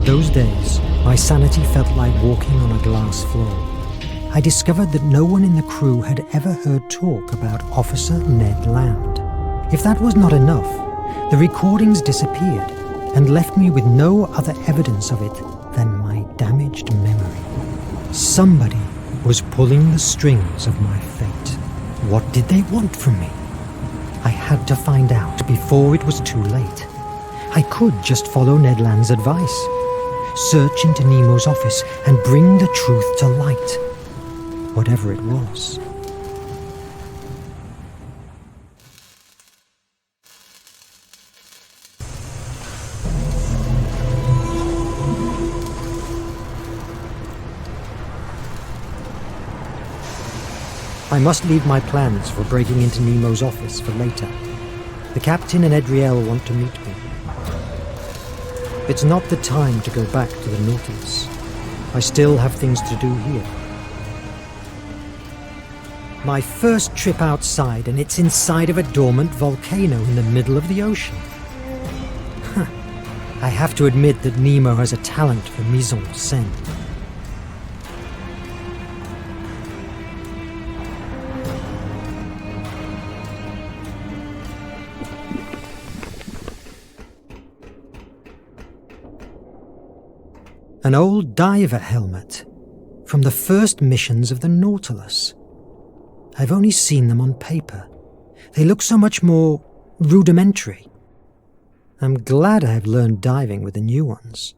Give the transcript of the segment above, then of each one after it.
Those days, my sanity felt like walking on a glass floor. I discovered that no one in the crew had ever heard talk about Officer Ned Land. If that was not enough, the recordings disappeared and left me with no other evidence of it than my damaged memory. Somebody was pulling the strings of my fate. What did they want from me? I had to find out before it was too late. I could just follow Ned Land's advice. Search into Nemo's office and bring the truth to light. Whatever it was. I must leave my plans for breaking into Nemo's office for later. The captain and Edriel want to meet me. It's not the time to go back to the Nautilus. I still have things to do here. My first trip outside, and it's inside of a dormant volcano in the middle of the ocean. I have to admit that Nemo has a talent for mise en scène. An old diver helmet from the first missions of the Nautilus. I've only seen them on paper. They look so much more rudimentary. I'm glad I've learned diving with the new ones.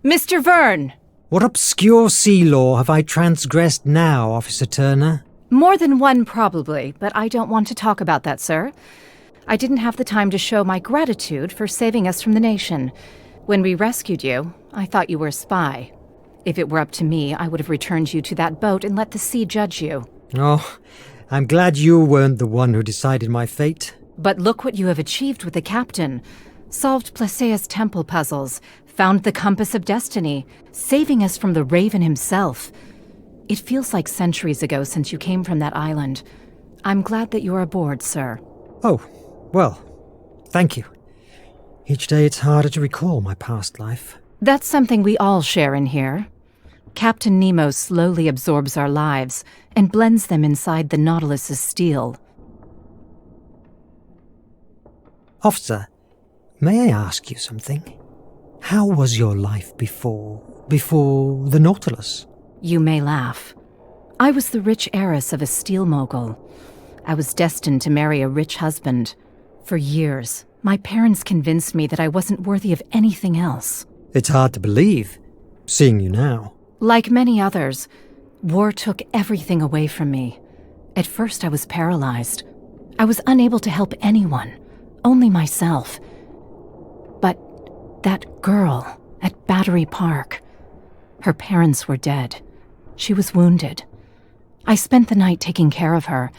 Mr. Verne! What obscure sea law have I transgressed now, Officer Turner? More than one, probably, but I don't want to talk about that, sir. I didn't have the time to show my gratitude for saving us from the nation. When we rescued you, I thought you were a spy. If it were up to me, I would have returned you to that boat and let the sea judge you. Oh, I'm glad you weren't the one who decided my fate. But look what you have achieved with the captain. Solved Placea's temple puzzles, found the compass of destiny, saving us from the Raven himself. It feels like centuries ago since you came from that island. I'm glad that you're aboard, sir. Oh, well, thank you. Each day it's harder to recall my past life. That's something we all share in here. Captain Nemo slowly absorbs our lives and blends them inside the Nautilus's steel. Officer, may I ask you something? How was your life before the Nautilus? You may laugh. I was the rich heiress of a steel mogul. I was destined to marry a rich husband. For years, my parents convinced me that I wasn't worthy of anything else. It's hard to believe, seeing you now. Like many others, war took everything away from me. At first I was paralyzed. I was unable to help anyone, only myself. But that girl at Battery Park, her parents were dead. She was wounded. I spent the night taking care of her,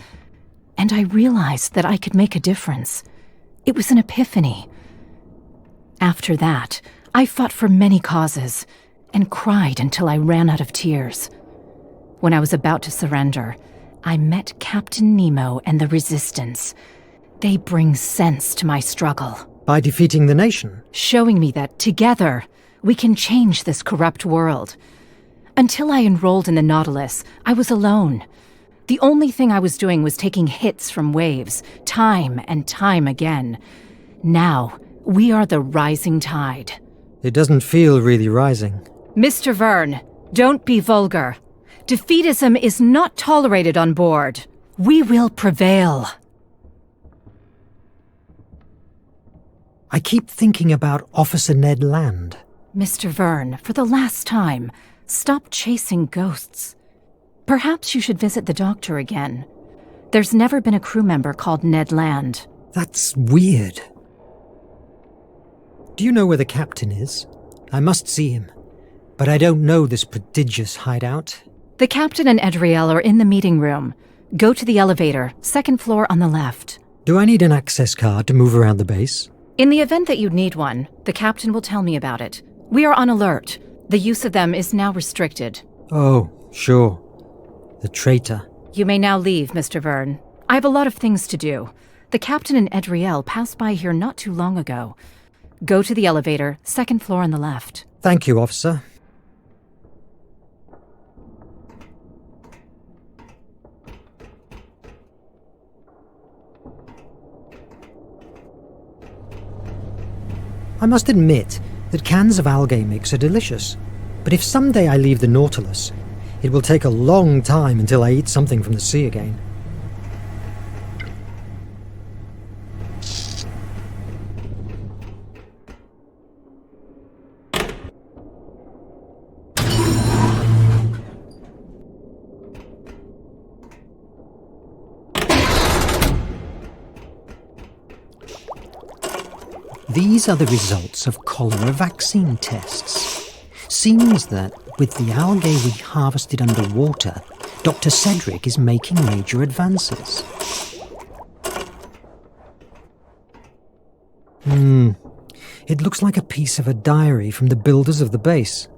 and I realized that I could make a difference. It was an epiphany. After that, I fought for many causes and cried until I ran out of tears. When I was about to surrender, I met Captain Nemo and the Resistance. They bring sense to my struggle. By defeating the nation? Showing me that, together, we can change this corrupt world. Until I enrolled in the Nautilus, I was alone. The only thing I was doing was taking hits from waves, time and time again. Now, we are the rising tide. It doesn't feel really rising. Mr. Verne, don't be vulgar. Defeatism is not tolerated on board. We will prevail. I keep thinking about Officer Ned Land. Mr. Verne, for the last time, stop chasing ghosts. Perhaps you should visit the doctor again. There's never been a crew member called Ned Land. That's weird. Do you know where the captain is? I must see him. But I don't know this prodigious hideout. The captain and Edriel are in the meeting room. Go to the elevator, second floor on the left. Do I need an access card to move around the base? In the event that you'd need one, the captain will tell me about it. We are on alert. The use of them is now restricted. Oh, sure. The traitor. You may now leave, Mr. Verne. I have a lot of things to do. The captain and Edriel passed by here not too long ago. Go to the elevator, second floor on the left. Thank you, officer. I must admit that cans of algae mix are delicious, but if someday I leave the Nautilus, it will take a long time until I eat something from the sea again. These are the results of cholera vaccine tests. Seems that with the algae we harvested underwater, Dr. Cedric is making major advances. It looks like a piece of a diary from the builders of the base.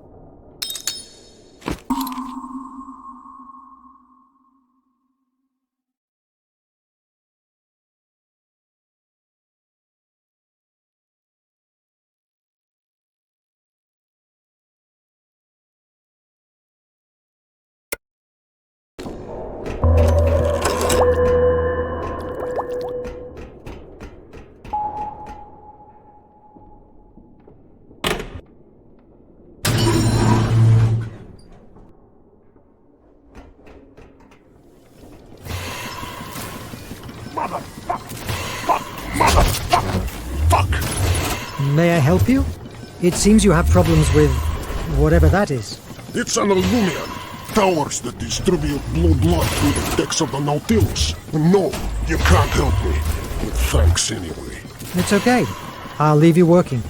May I help you? It seems you have problems with whatever that is. It's an Illumian. Towers that distribute blue blood through the decks of the Nautilus. No, you can't help me. But thanks anyway. It's okay. I'll leave you working.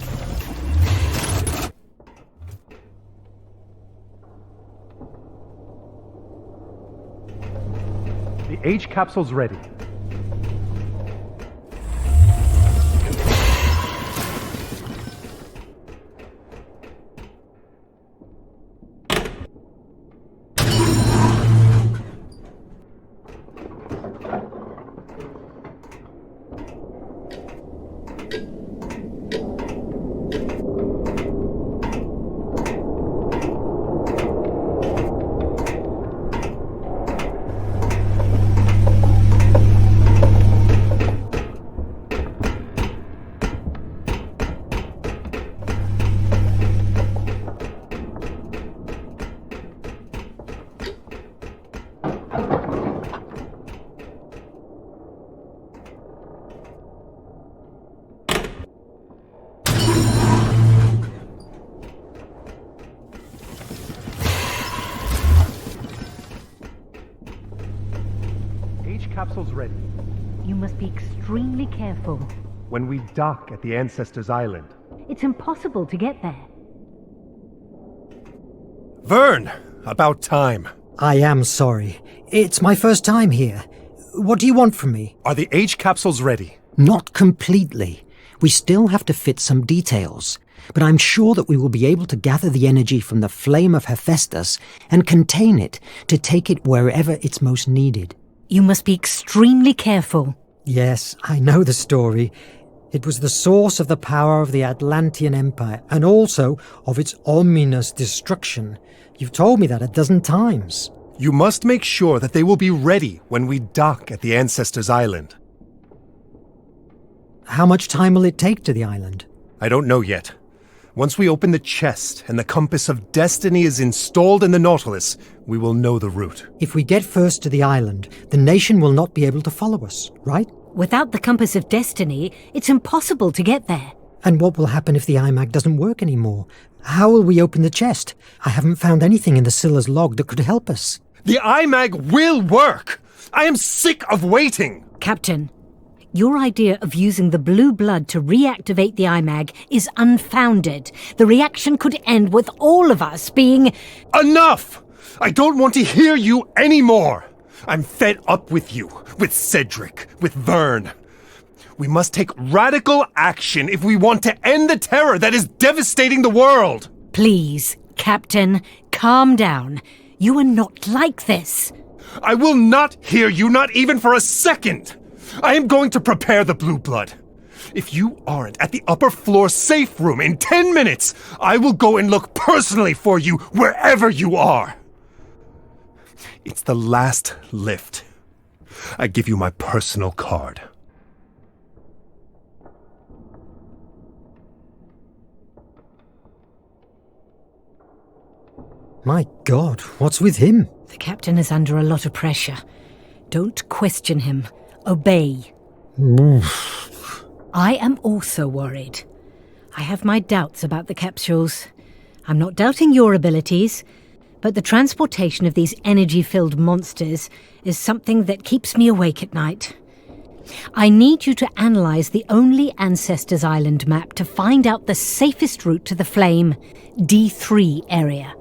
The H capsule's ready. Capsule's ready. You must be extremely careful. When we dock at the Ancestors' Island. It's impossible to get there. Verne! About time. I am sorry. It's my first time here. What do you want from me? Are the H capsules ready? Not completely. We still have to fit some details. But I'm sure that we will be able to gather the energy from the flame of Hephaestus and contain it to take it wherever it's most needed. You must be extremely careful. Yes, I know the story. It was the source of the power of the Atlantean Empire, and also of its ominous destruction. You've told me that a dozen times. You must make sure that they will be ready when we dock at the Ancestors' Island. How much time will it take to the island? I don't know yet. Once we open the chest and the compass of destiny is installed in the Nautilus, we will know the route. If we get first to the island, the nation will not be able to follow us, right? Without the compass of destiny, it's impossible to get there. And what will happen if the IMAG doesn't work anymore? How will we open the chest? I haven't found anything in the Scylla's log that could help us. The IMAG will work! I am sick of waiting! Captain, your idea of using the blue blood to reactivate the IMAG is unfounded. The reaction could end with all of us being... Enough! I don't want to hear you anymore! I'm fed up with you, with Cedric, with Verne. We must take radical action if we want to end the terror that is devastating the world! Please, Captain, calm down. You are not like this. I will not hear you, not even for a second! I am going to prepare the blue blood. If you aren't at the upper floor safe room in 10 minutes, I will go and look personally for you wherever you are. It's the last lift. I give you my personal card. My God, what's with him? The captain is under a lot of pressure. Don't question him. Obey. I am also worried. I have my doubts about the capsules. I'm not doubting your abilities, but the transportation of these energy-filled monsters is something that keeps me awake at night. I need you to analyze the only Ancestors Island map to find out the safest route to the Flame D3 area.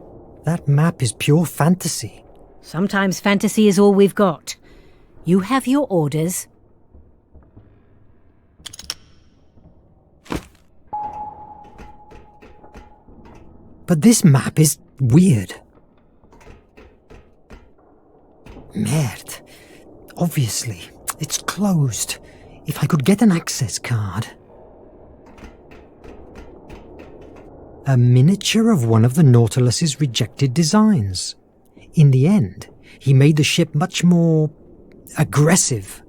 That map is pure fantasy. Sometimes fantasy is all we've got. You have your orders. But this map is weird. Merde. Obviously, it's closed. If I could get an access card. A miniature of one of the Nautilus's rejected designs. In the end, he made the ship much more aggressive.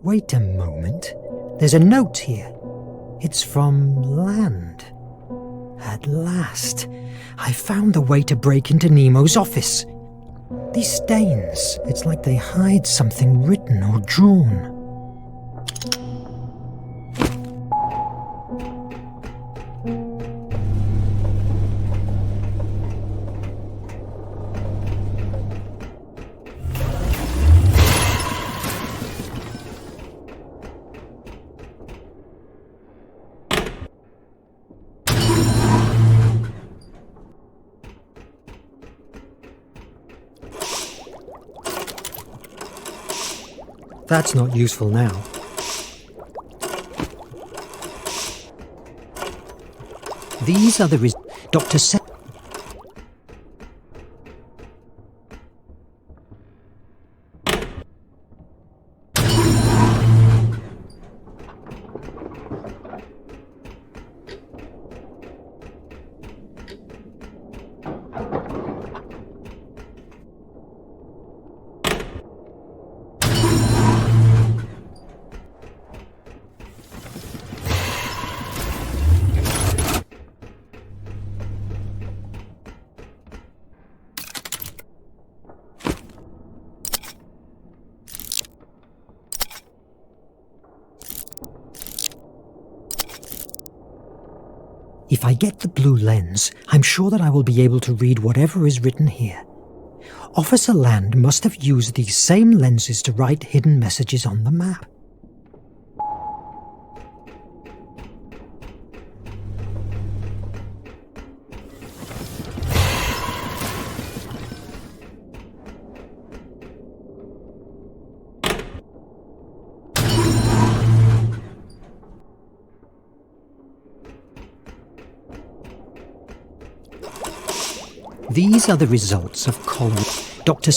Wait a moment. There's a note here. It's from land. At last, I found the way to break into Nemo's office. These stains, it's like they hide something written or drawn. That's not useful now. These are the Dr. If I get the blue lens, I'm sure that I will be able to read whatever is written here. Officer Land must have used these same lenses to write hidden messages on the map. These are the results of colon. Dr.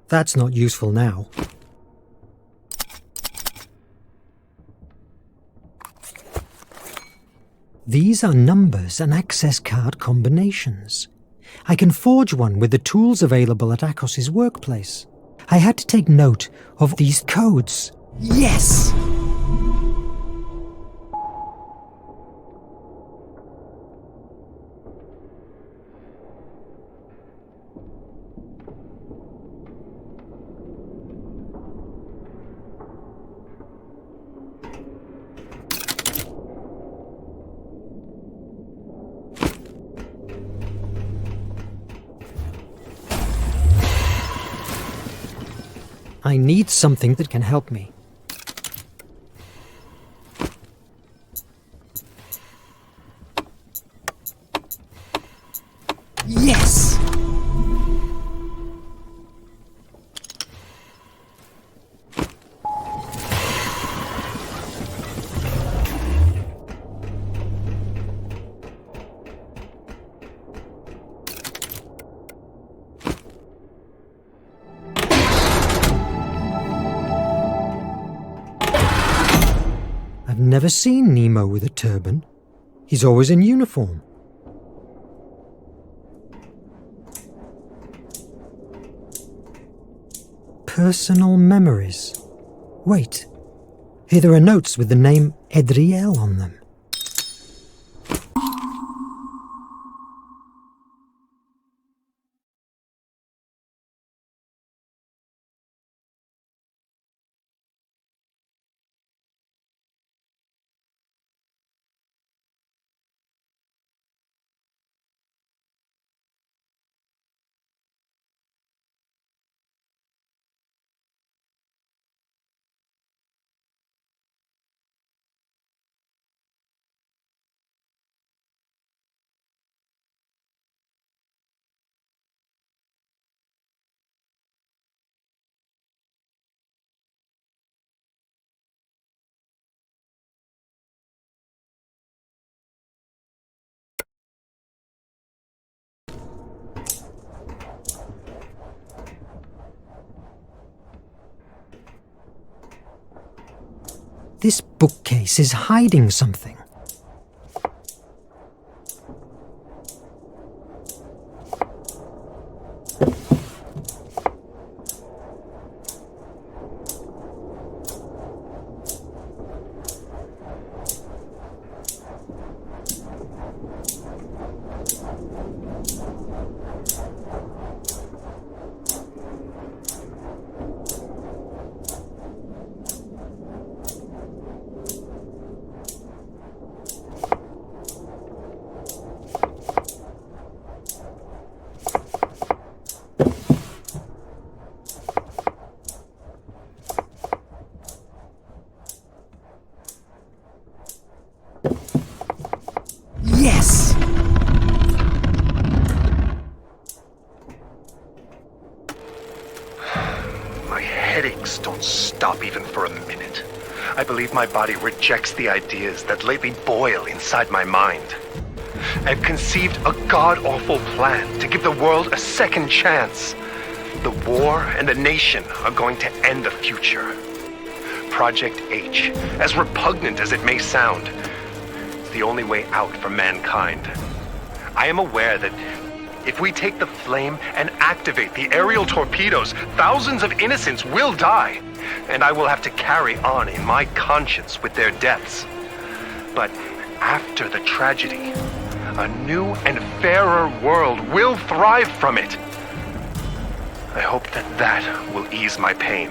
That's not useful now. These are numbers and access card combinations. I can forge one with the tools available at Akos's workplace. I had to take note of these codes. Yes! I need something that can help me. Yes! I've never seen Nemo with a turban. He's always in uniform. Personal memories. Wait. Here there are notes with the name Edriel on them. This bookcase is hiding something. Yes! My headaches don't stop even for a minute. I believe my body rejects the ideas that lately boil inside my mind. I've conceived a god-awful plan to give the world a second chance. The war and the nation are going to end the future. Project H, as repugnant as it may sound, is the only way out for mankind. I am aware that if we take the flame and activate the aerial torpedoes, thousands of innocents will die, and I will have to carry on in my conscience with their deaths. But after the tragedy, a new and fairer world will thrive from it. I hope that will ease my pain.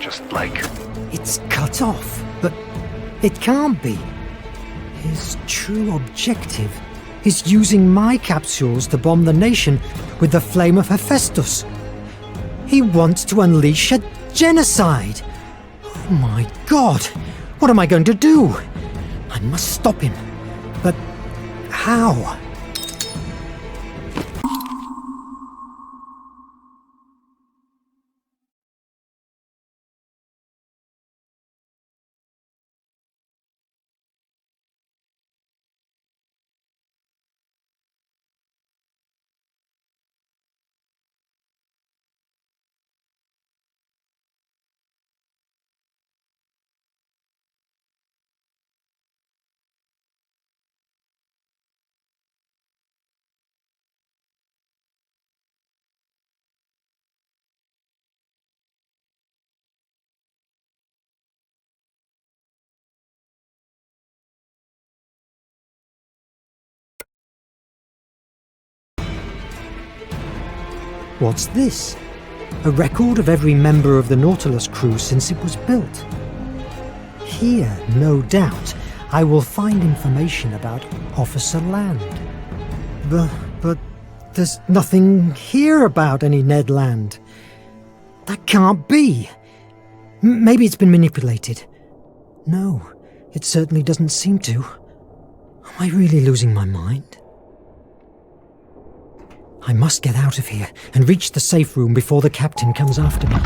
Just like... It's cut off, but It can't be. His true objective is using my capsules to bomb the nation with the flame of Hephaestus. He wants to unleash a genocide. Oh my God! What am I going to do? I must stop him. But how? What's this? A record of every member of the Nautilus crew since it was built. Here, no doubt, I will find information about Officer Land. But there's nothing here about any Ned Land. That can't be. Maybe it's been manipulated. No, it certainly doesn't seem to. Am I really losing my mind? I must get out of here and reach the safe room before the captain comes after me.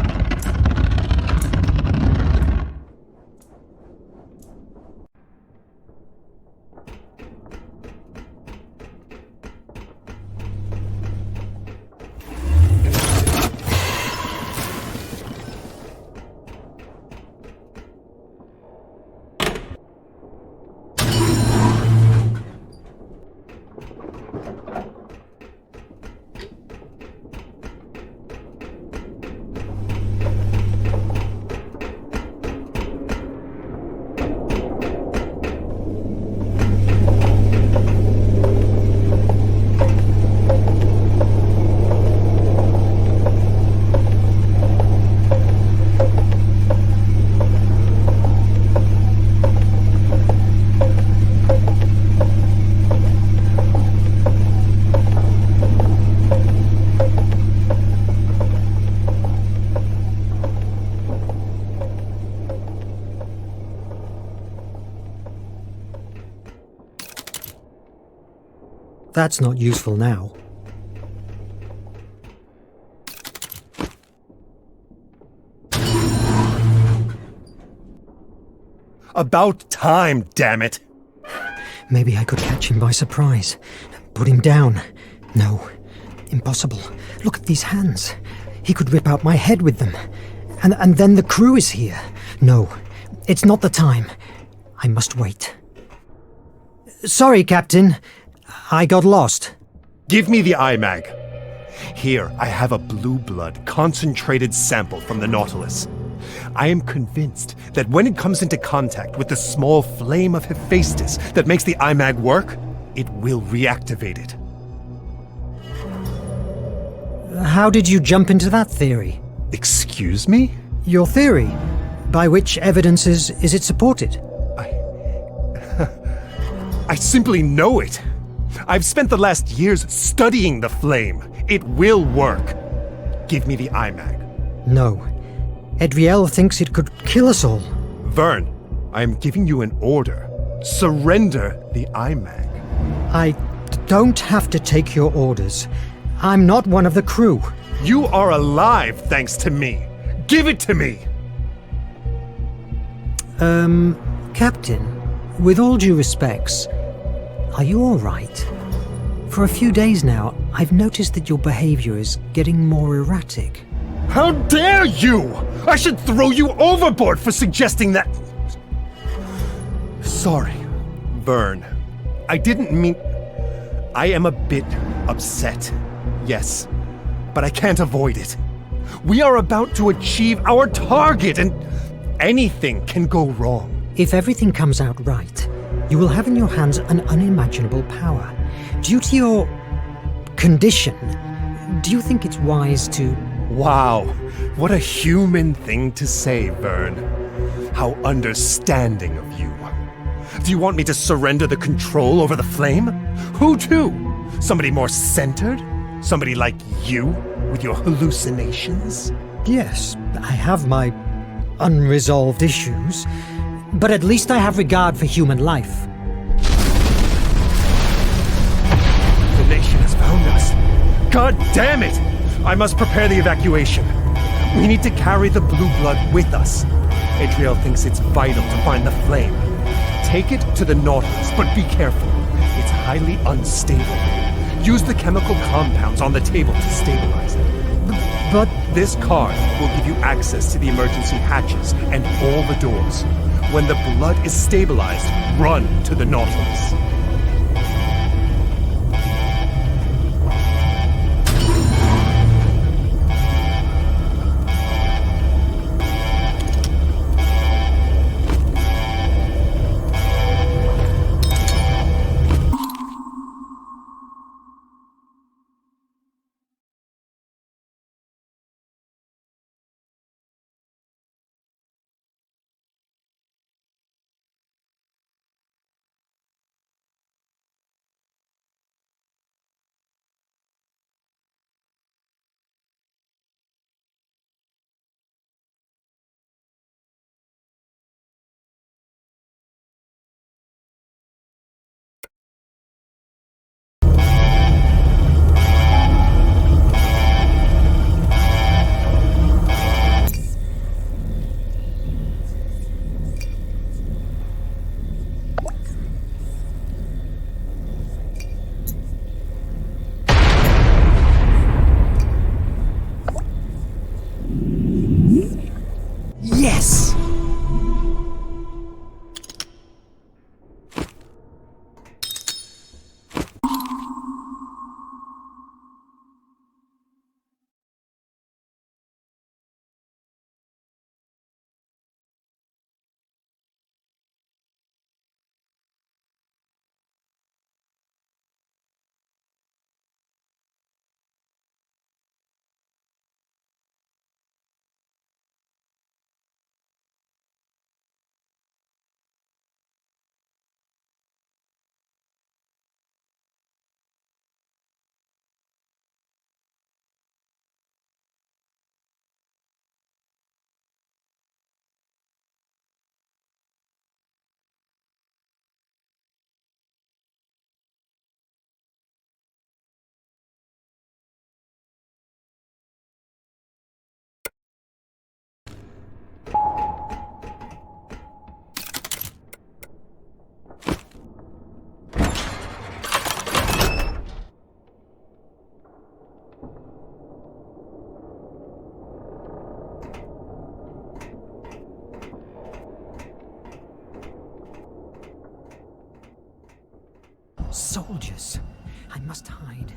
That's not useful now. About time, damn it! Maybe I could catch him by surprise. Put him down. No, impossible. Look at these hands. He could rip out my head with them. And then the crew is here. No, it's not the time. I must wait. Sorry, Captain. I got lost. Give me the IMAG. Here, I have a blue blood concentrated sample from the Nautilus. I am convinced that when it comes into contact with the small flame of Hephaestus that makes the IMAG work, it will reactivate it. How did you jump into that theory? Excuse me? Your theory? By which evidences is it supported? I simply know it. I've spent the last years studying the flame. It will work. Give me the IMAG. No. Edriel thinks it could kill us all. Verne, I am giving you an order. Surrender the IMAG. I don't have to take your orders. I'm not one of the crew. You are alive thanks to me. Give it to me! Captain, with all due respects, are you all right? For a few days now, I've noticed that your behavior is getting more erratic. How dare you! I should throw you overboard for suggesting that... Sorry, Verne. I didn't mean... I am a bit upset. Yes, but I can't avoid it. We are about to achieve our target and anything can go wrong. If everything comes out right, you will have in your hands an unimaginable power. Due to your condition, do you think it's wise to... Wow, what a human thing to say, Verne. How understanding of you. Do you want me to surrender the control over the flame? Who to? Somebody more centered? Somebody like you, with your hallucinations? Yes, I have my unresolved issues, but at least I have regard for human life. The nation has found us. God damn it! I must prepare the evacuation. We need to carry the blue blood with us. Adriel thinks it's vital to find the flame. Take it to the Nautilus, but be careful. It's highly unstable. Use the chemical compounds on the table to stabilize it. But This card will give you access to the emergency hatches and all the doors. When the blood is stabilized, run to the Nautilus. yes! Soldiers. I must hide.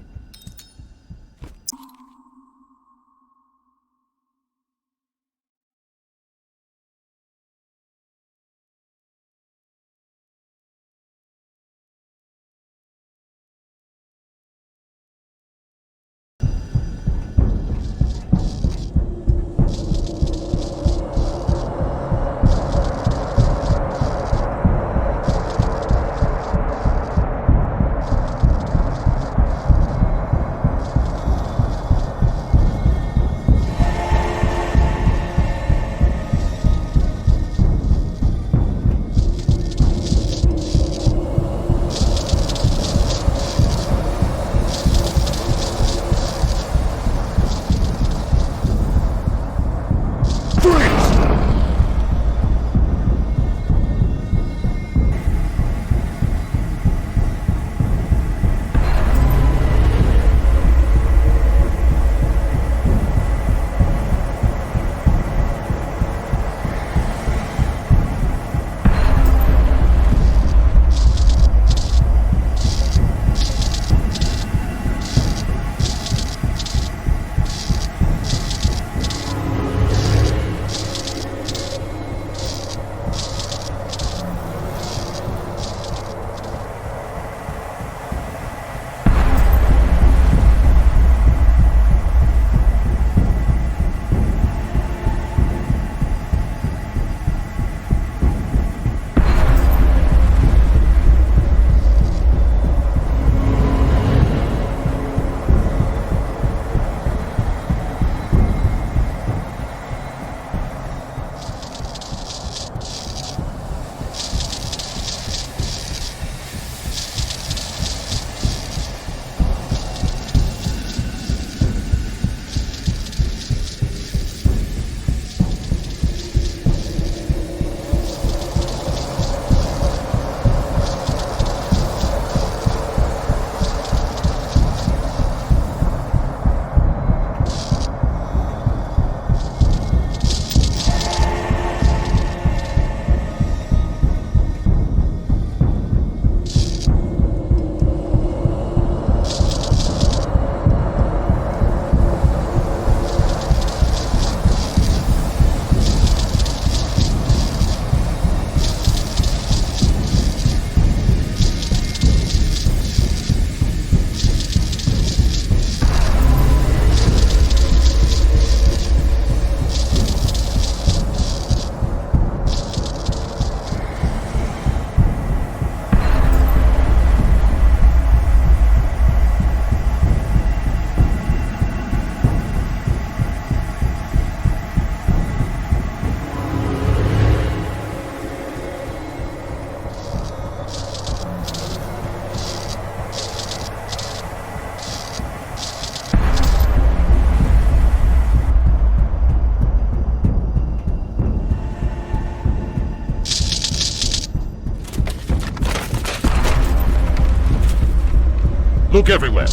Look everywhere.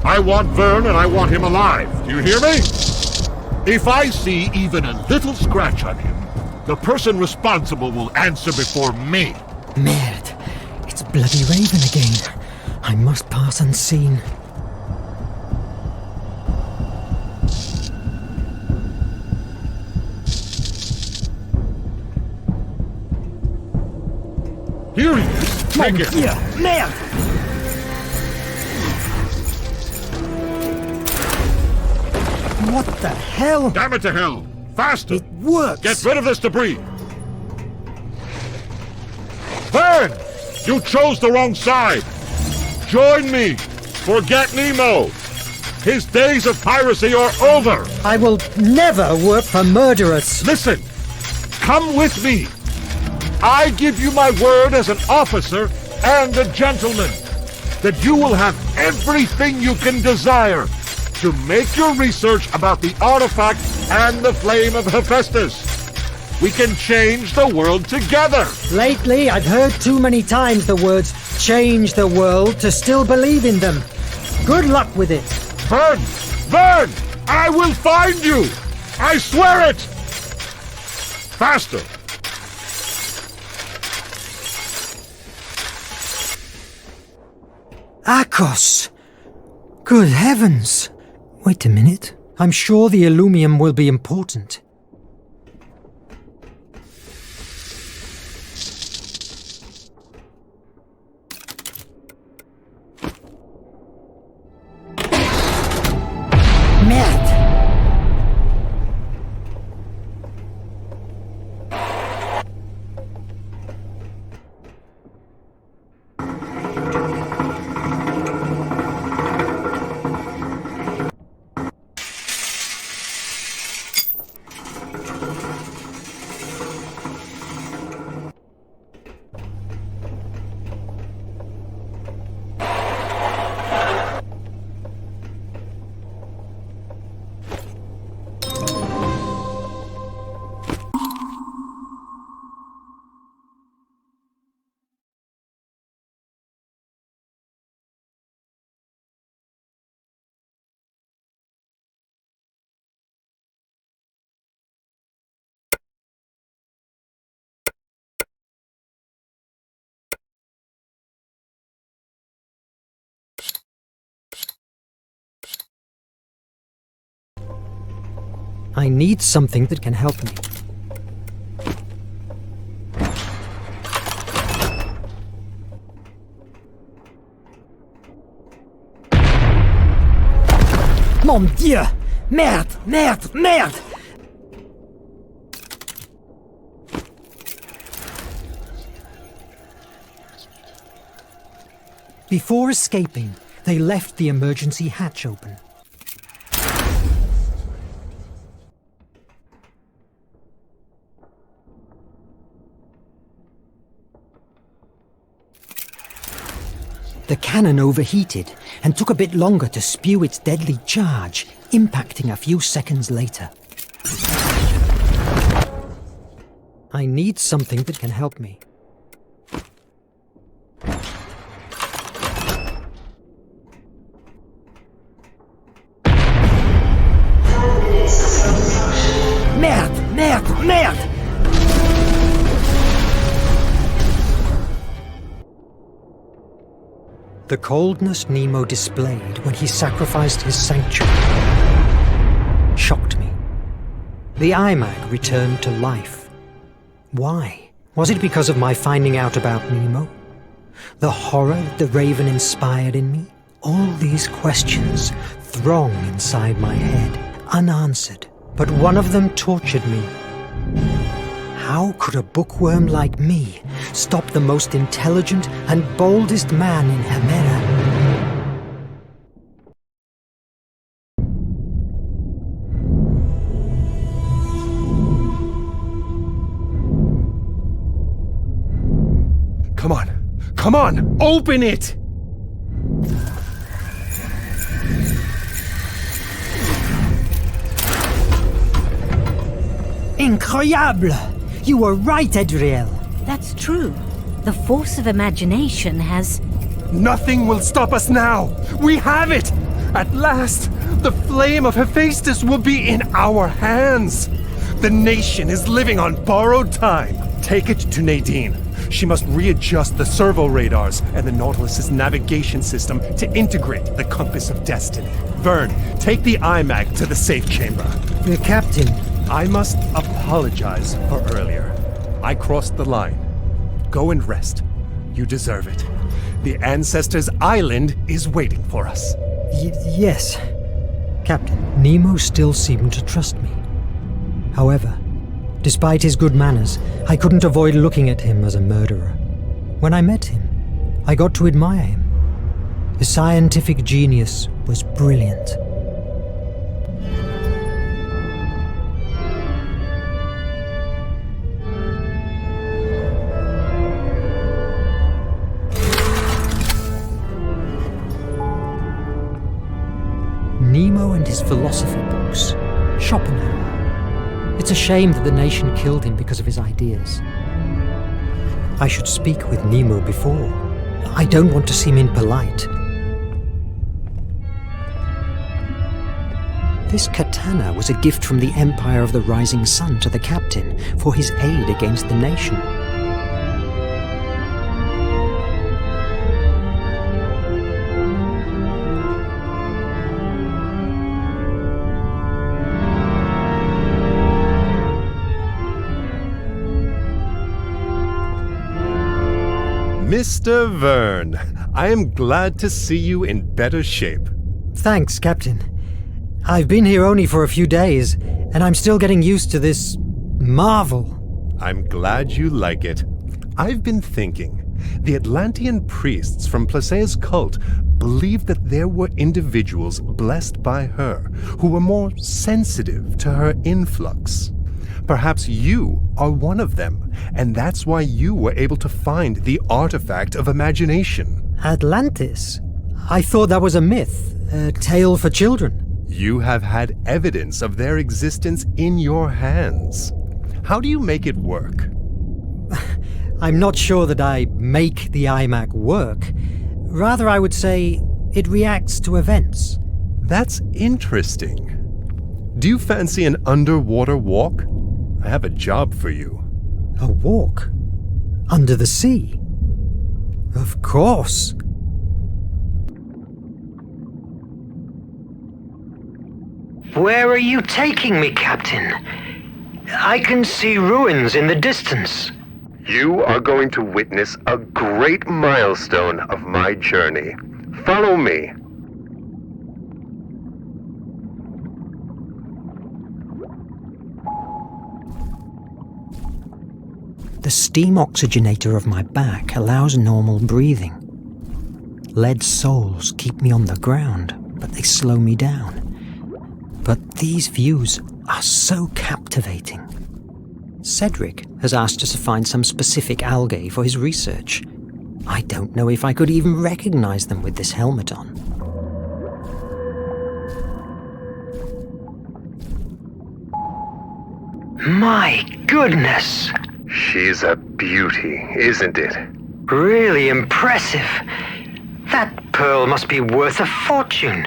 I want Verne and I want him alive. Do you hear me? If I see even a little scratch on him, the person responsible will answer before me. Merde. It's bloody Raven again. I must pass unseen. Here he is. Take it. Merde! What the hell? Damn it to hell. Faster. It works! Get rid of this debris. Verne! You chose the wrong side. Join me. Forget Nemo. His days of piracy are over. I will never work for murderers! Listen. Come with me. I give you my word as an officer and a gentleman that you will have everything you can desire to make your research about the artifact and the flame of Hephaestus. We can change the world together. Lately, I've heard too many times the words change the world to still believe in them. Good luck with it. Verne! Verne! I will find you! I swear it! Faster! Akos! Good heavens! Wait a minute. I'm sure the Illumium will be important. Merde! I need something that can help me. Mon Dieu! Merde! Merde! Merde! Before escaping, they left the emergency hatch open. The cannon overheated and took a bit longer to spew its deadly charge, impacting a few seconds later. I need something that can help me. Merde! Merde! Merde! The coldness Nemo displayed when he sacrificed his sanctuary shocked me. The iMac returned to life. Why? Was it because of my finding out about Nemo? The horror that the Raven inspired in me? All these questions throng inside my head, unanswered, but one of them tortured me. How could a bookworm like me stop the most intelligent and boldest man in Hemera? Come on! Come on! Open it! Incroyable! You were right, Adriel. That's true. The force of imagination has Nothing will stop us now! We have it! At last, the flame of Hephaestus will be in our hands! The nation is living on borrowed time! Take it to Nadine. She must readjust the servo radars and the Nautilus's navigation system to integrate the compass of destiny. Verne, take the IMAG to the safe chamber. Captain, I must apologize for earlier. I crossed the line. Go and rest. You deserve it. The Ancestors' Island is waiting for us. yes. Captain, Nemo still seemed to trust me. However, despite his good manners, I couldn't avoid looking at him as a murderer. When I met him, I got to admire him. His scientific genius was brilliant. Nemo and his philosophy books. Schopenhauer. It's a shame that the nation killed him because of his ideas. I should speak with Nemo before. I don't want to seem impolite. This katana was a gift from the Empire of the Rising Sun to the captain for his aid against the nation. Mr. Verne, I am glad to see you in better shape. Thanks, Captain. I've been here only for a few days, and I'm still getting used to this marvel. I'm glad you like it. I've been thinking. The Atlantean priests from Placea's cult believed that there were individuals blessed by her who were more sensitive to her influx. Perhaps you are one of them, and that's why you were able to find the artifact of imagination. Atlantis? I thought that was a myth, a tale for children. You have had evidence of their existence in your hands. How do you make it work? I'm not sure that I make the iMac work. Rather, I would say it reacts to events. That's interesting. Do you fancy an underwater walk? I have a job for you. A walk? Under the sea? Of course. Where are you taking me, Captain? I can see ruins in the distance. You are going to witness a great milestone of my journey. Follow me. The steam oxygenator of my back allows normal breathing. Lead soles keep me on the ground, but they slow me down. But these views are so captivating. Cedric has asked us to find some specific algae for his research. I don't know if I could even recognize them with this helmet on. My goodness! She's a beauty, isn't it? Really impressive. That pearl must be worth a fortune.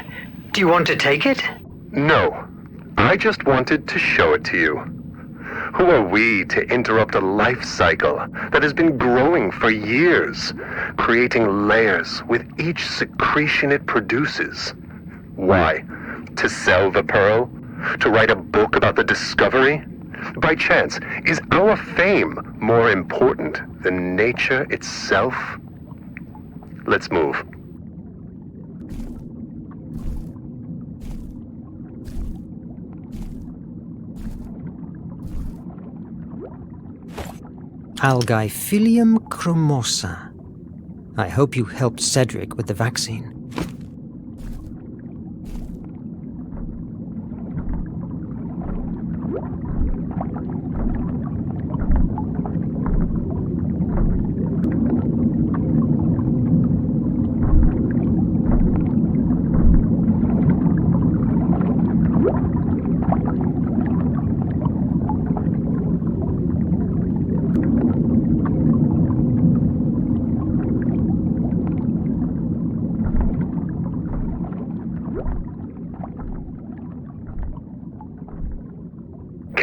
Do you want to take it? No. I just wanted to show it to you. Who are we to interrupt a life cycle that has been growing for years, creating layers with each secretion it produces? Why? To sell the pearl? To write a book about the discovery? By chance, is our fame more important than nature itself? Let's move. Algae chromosa. I hope you helped Cedric with the vaccine.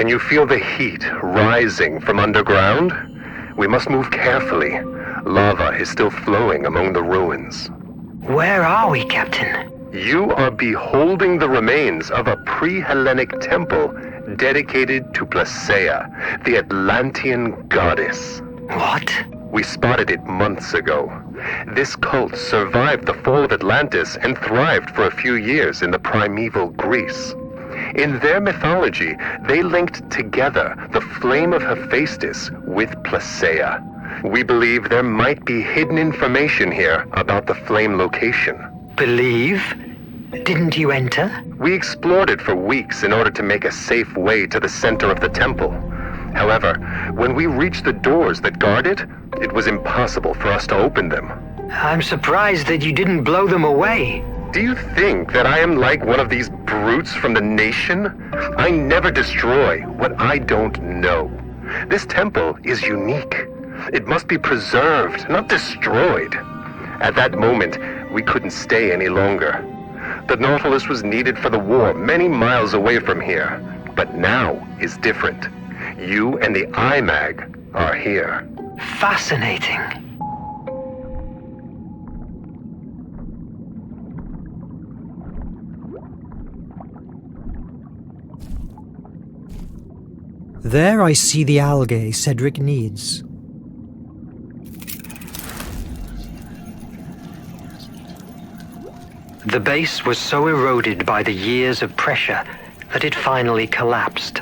Can you feel the heat rising from underground? We must move carefully. Lava is still flowing among the ruins. Where are we, Captain? You are beholding the remains of a pre-Hellenic temple dedicated to Placaea, the Atlantean goddess. What? We spotted it months ago. This cult survived the fall of Atlantis and thrived for a few years in the primeval Greece. In their mythology, they linked together the flame of Hephaestus with Placaea. We believe there might be hidden information here about the flame location. Believe? Didn't you enter? We explored it for weeks in order to make a safe way to the center of the temple. However, when we reached the doors that guard it, it was impossible for us to open them. I'm surprised that you didn't blow them away. Do you think that I am like one of these brutes from the nation? I never destroy what I don't know. This temple is unique. It must be preserved, not destroyed. At that moment, we couldn't stay any longer. The Nautilus was needed for the war many miles away from here, but now is different. You and the IMAG are here. Fascinating. There I see the algae Cedric needs. The base was so eroded by the years of pressure that it finally collapsed.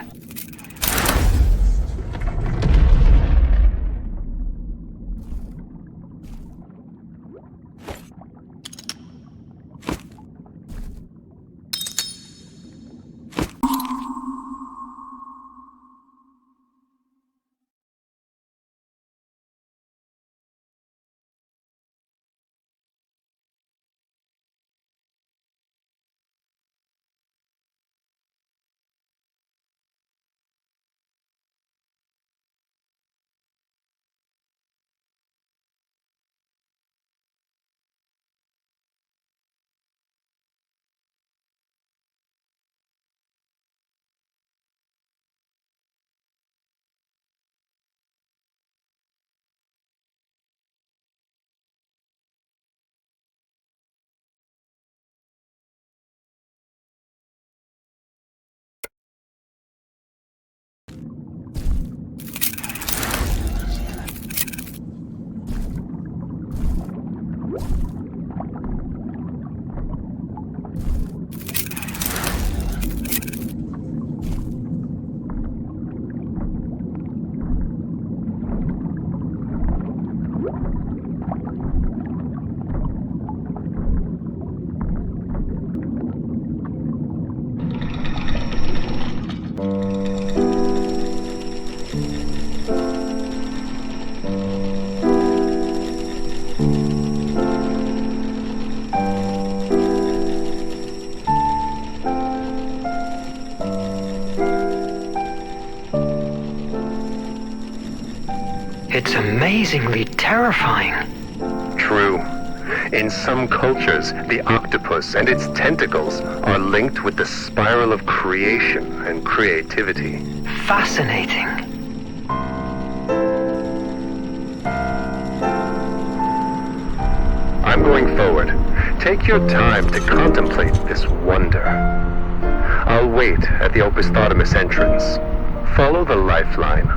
It's amazingly terrifying. True. In some cultures, the octopus and its tentacles are linked with the spiral of creation and creativity. Fascinating. I'm going forward. Take your time to contemplate this wonder. I'll wait at the Opisthotomus entrance. Follow the lifeline.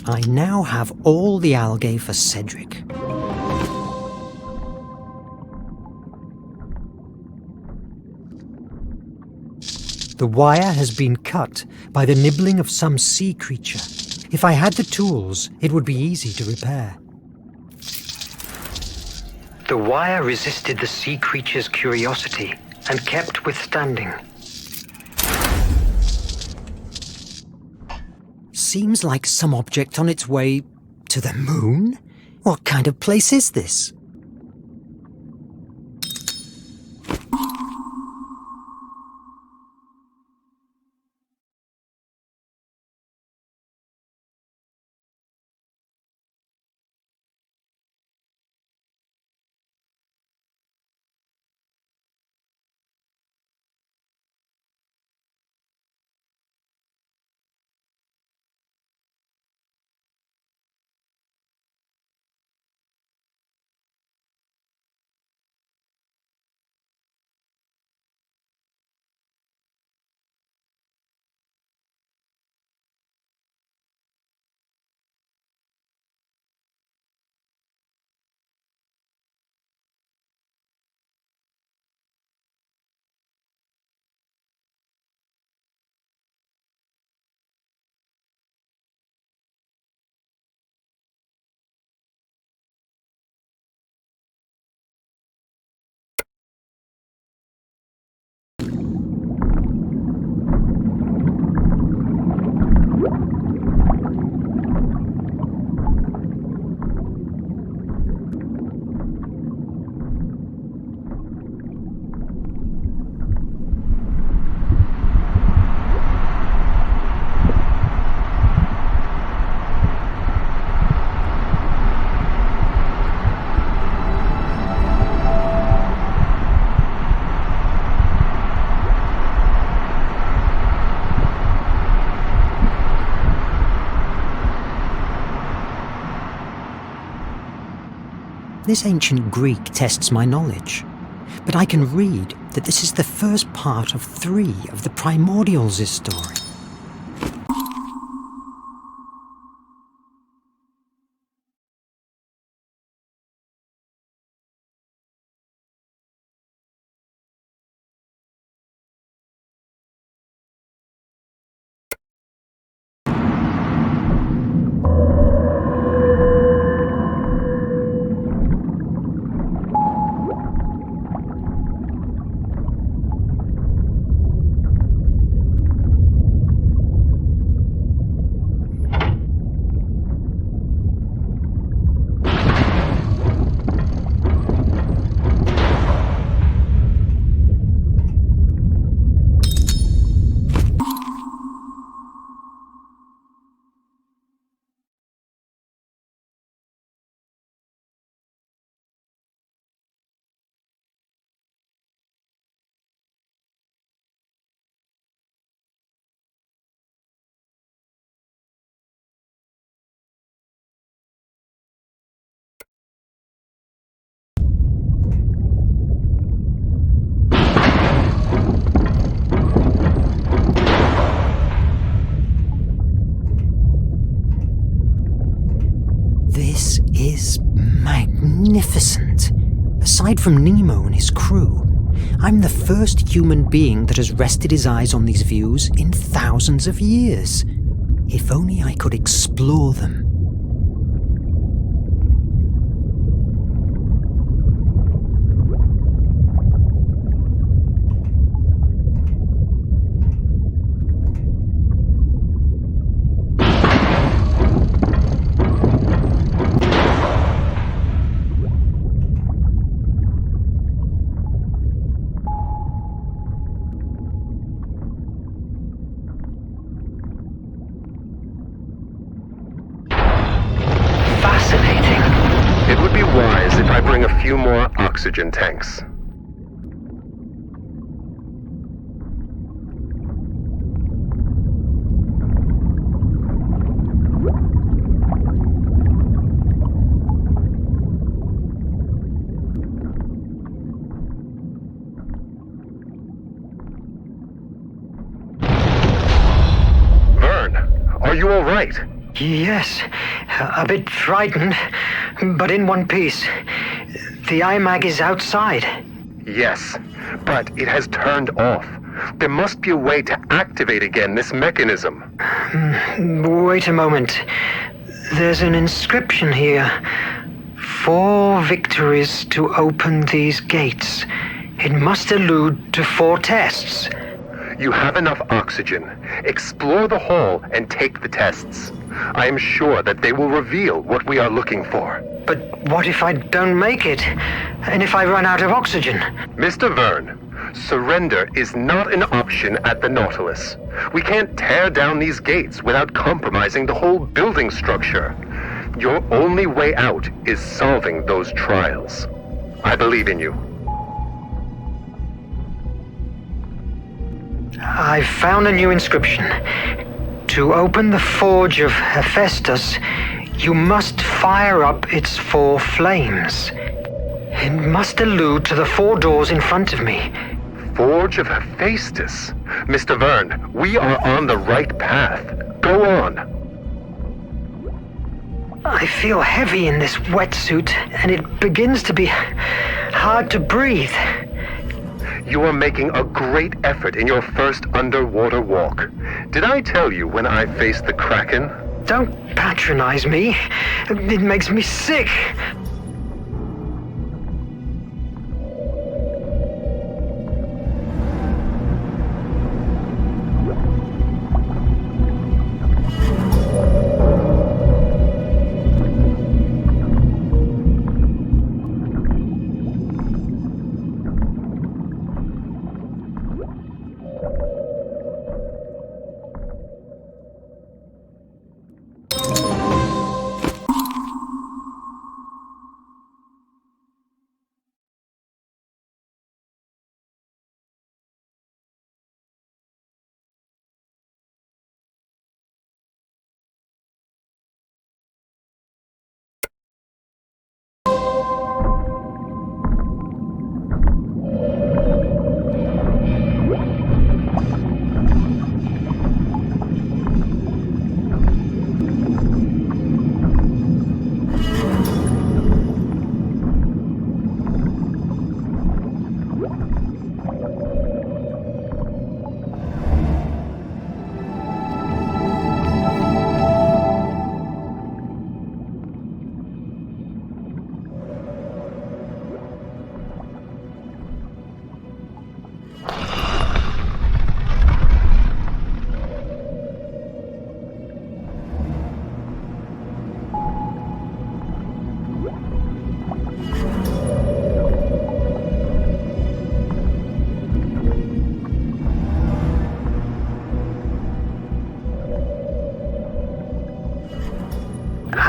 I now have all the algae for Cedric. The wire has been cut by the nibbling of some sea creature. If I had the tools, it would be easy to repair. The wire resisted the sea creature's curiosity and kept withstanding. Seems like some object on its way to the moon? What kind of place is this? This ancient Greek tests my knowledge, but I can read that this is the first part of 3 of the Primordials' story. This is magnificent. Aside from Nemo and his crew, I'm the first human being that has rested his eyes on these views in thousands of years. If only I could explore them. It would be wise if I bring a few more oxygen tanks. Verne, are you all right? Yes, a bit frightened, but in one piece. The IMAG is outside. Yes, but it has turned off. There must be a way to activate again this mechanism. Wait a moment. There's an inscription here. 4 victories to open these gates. It must allude to 4 tests. You have enough oxygen. Explore the hall and take the tests. I am sure that they will reveal what we are looking for. But what if I don't make it? And if I run out of oxygen? Mr. Verne, surrender is not an option at the Nautilus. We can't tear down these gates without compromising the whole building structure. Your only way out is solving those trials. I believe in you. I've found a new inscription. To open the Forge of Hephaestus, you must fire up its 4 flames. It must allude to the 4 doors in front of me. Forge of Hephaestus. Mr. Verne, we are on the right path. Go on. I feel heavy in this wetsuit, and it begins to be hard to breathe. You are making a great effort in your first underwater walk. Did I tell you when I faced the Kraken? Don't patronize me. It makes me sick.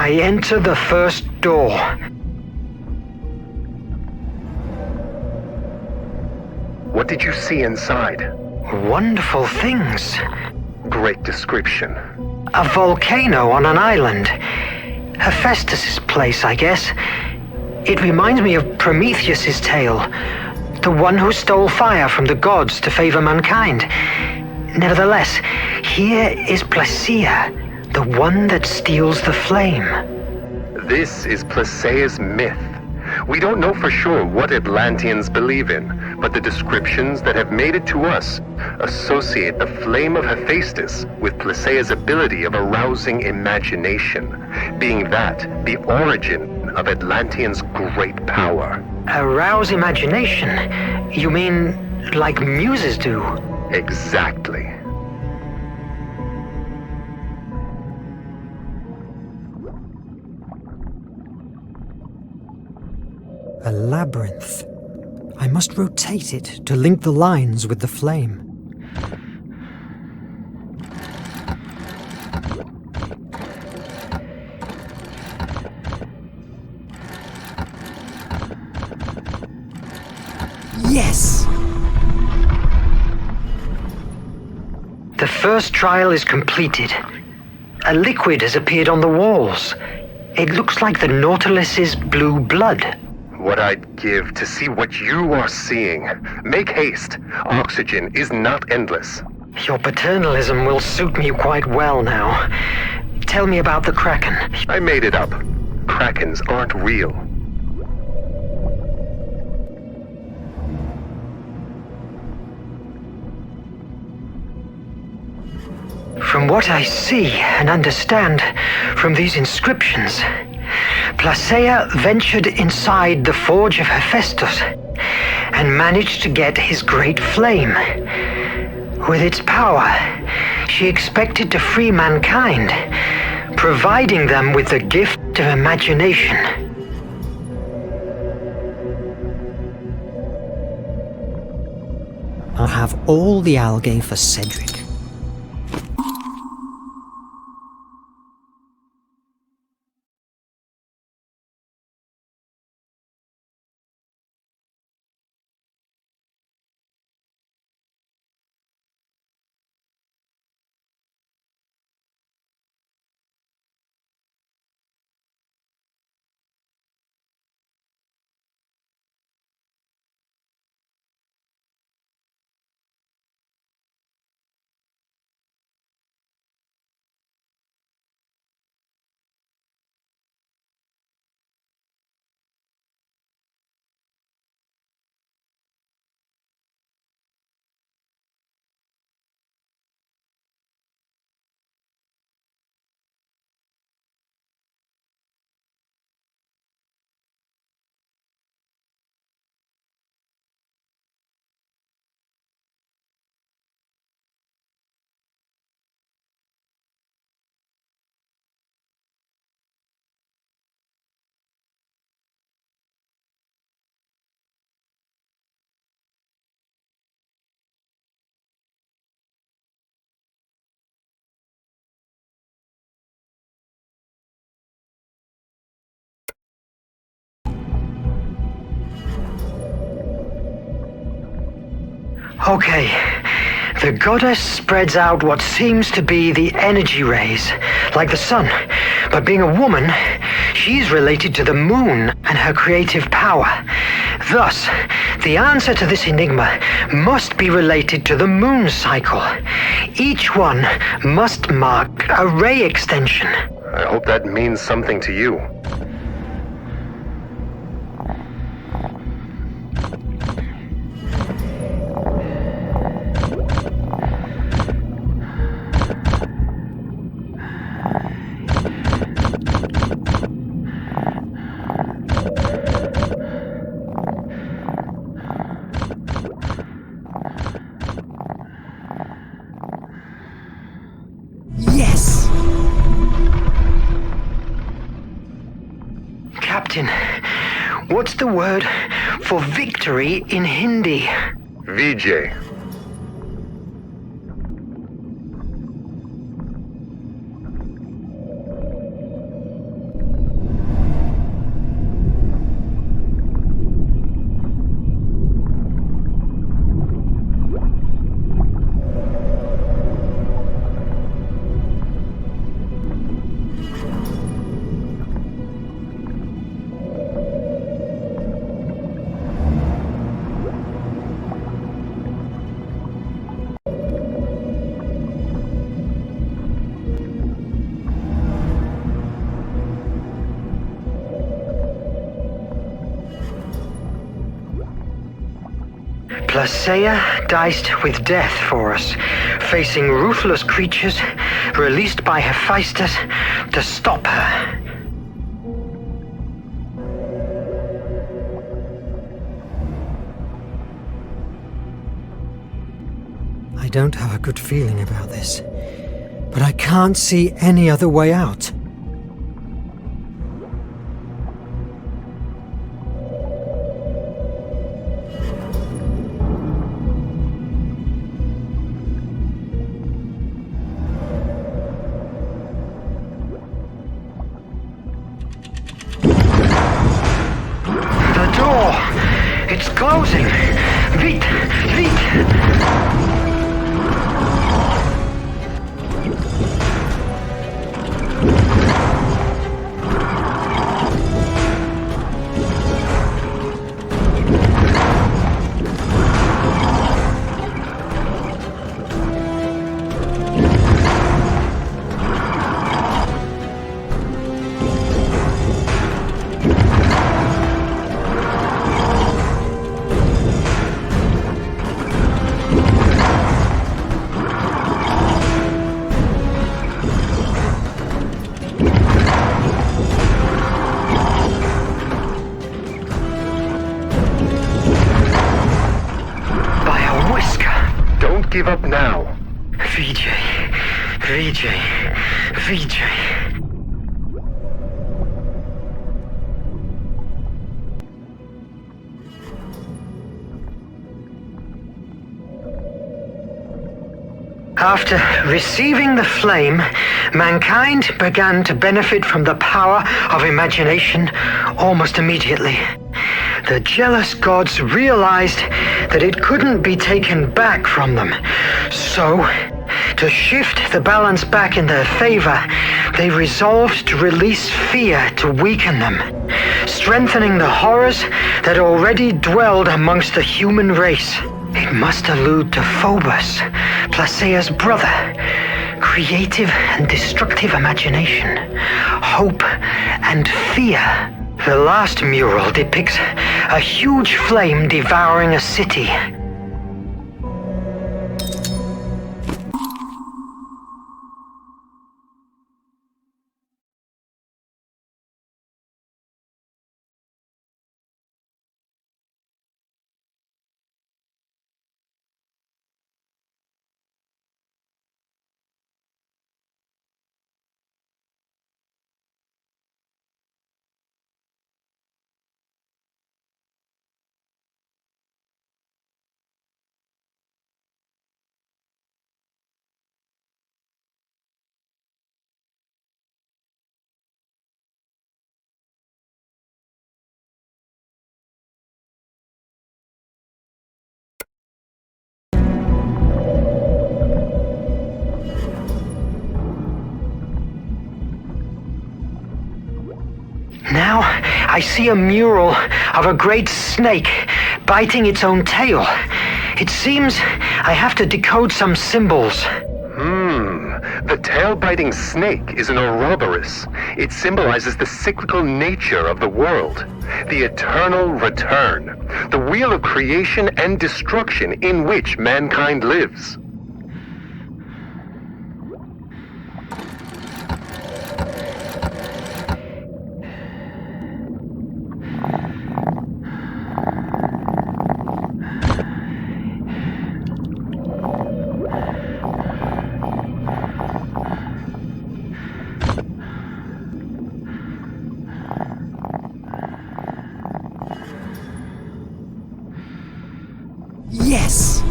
I enter the first door. What did you see inside? Wonderful things. Great description. A volcano on an island. Hephaestus' place, I guess. It reminds me of Prometheus' tale. The one who stole fire from the gods to favor mankind. Nevertheless, here is Placia, the one that steals the flame. This is Placea's myth. We don't know for sure what Atlanteans believe in, but the descriptions that have made it to us associate the flame of Hephaestus with Placea's ability of arousing imagination, being that the origin of Atlanteans' great power. Arouse imagination? You mean like muses do? Exactly. A labyrinth. I must rotate it to link the lines with the flame. Yes! The first trial is completed. A liquid has appeared on the walls. It looks like the Nautilus's blue blood. What I'd give to see what you are seeing. Make haste. Oxygen is not endless. Your paternalism will suit me quite well now. Tell me about the Kraken. I made it up. Krakens aren't real. From what I see and understand from these inscriptions, Placea ventured inside the forge of Hephaestus and managed to get his great flame. With its power, she expected to free mankind, providing them with the gift of imagination. I'll have all the algae for Cedric. Okay, the goddess spreads out what seems to be the energy rays, like the sun. But being a woman, she's related to the moon and her creative power. Thus, the answer to this enigma must be related to the moon cycle. Each one must mark a ray extension. I hope that means something to you. Captain, what's the word for victory in Hindi? Vijay. Placeia diced with death for us, facing ruthless creatures released by Hephaestus to stop her. I don't have a good feeling about this, but I can't see any other way out. It's closing! Vite! Vite! Give up now. Vijay. Vijay. Vijay. After receiving the flame, mankind began to benefit from the power of imagination almost immediately. The jealous gods realized that it couldn't be taken back from them. So, to shift the balance back in their favor, they resolved to release fear to weaken them, strengthening the horrors that already dwelled amongst the human race. It must allude to Phobos, Placeia's brother. Creative and destructive imagination, hope and fear. The last mural depicts a huge flame devouring a city. Now, I see a mural of a great snake biting its own tail. It seems I have to decode some symbols. The tail-biting snake is an Ouroboros. It symbolizes the cyclical nature of the world, the eternal return, the wheel of creation and destruction in which mankind lives. Yes!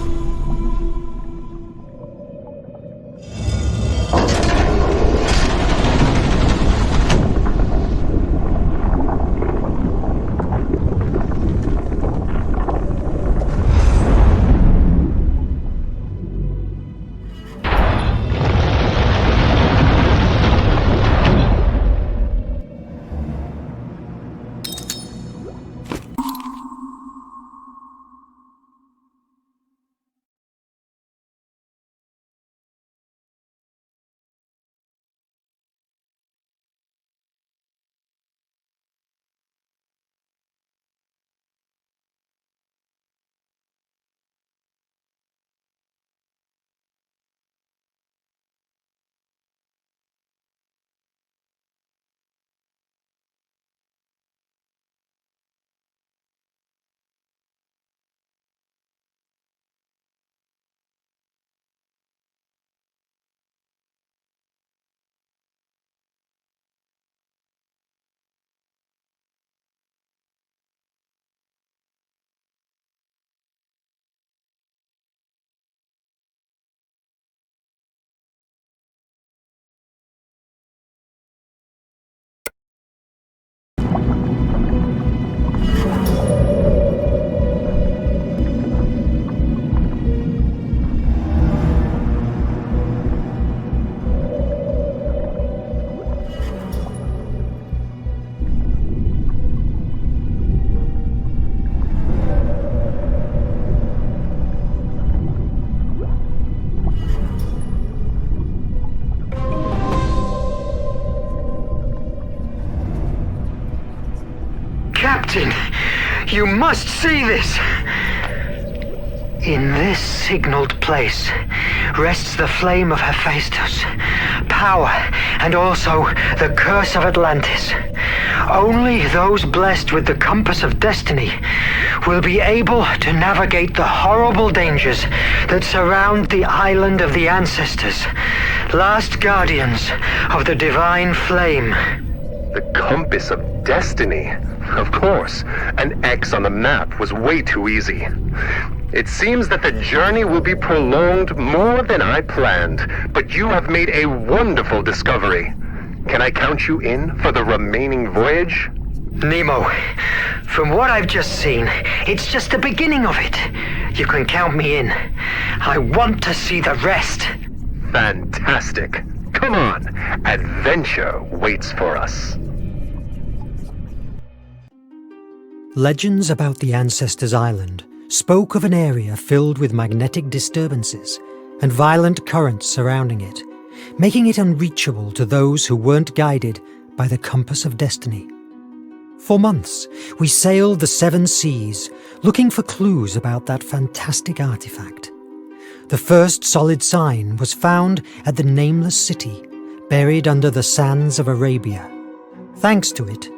Captain, you must see this! In this signaled place rests the flame of Hephaestus, power, and also the curse of Atlantis. Only those blessed with the compass of destiny will be able to navigate the horrible dangers that surround the island of the ancestors, last guardians of the divine flame. The compass of destiny? Of course. An X on the map was way too easy. It seems that the journey will be prolonged more than I planned, but you have made a wonderful discovery. Can I count you in for the remaining voyage? Nemo, from what I've just seen, it's just the beginning of it. You can count me in. I want to see the rest. Fantastic. Come on, adventure waits for us. Legends about the Ancestors' Island spoke of an area filled with magnetic disturbances and violent currents surrounding it, making it unreachable to those who weren't guided by the compass of destiny. For months, we sailed the 7 seas, looking for clues about that fantastic artifact. The first solid sign was found at the nameless city, buried under the sands of Arabia. Thanks to it,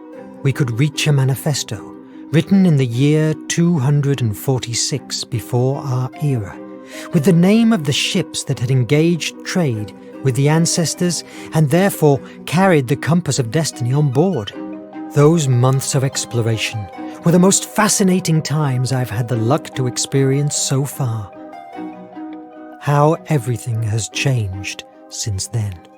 we could reach a manifesto, written in the year 246 before our era, with the name of the ships that had engaged trade with the ancestors and therefore carried the compass of destiny on board. Those months of exploration were the most fascinating times I've had the luck to experience so far. How everything has changed since then.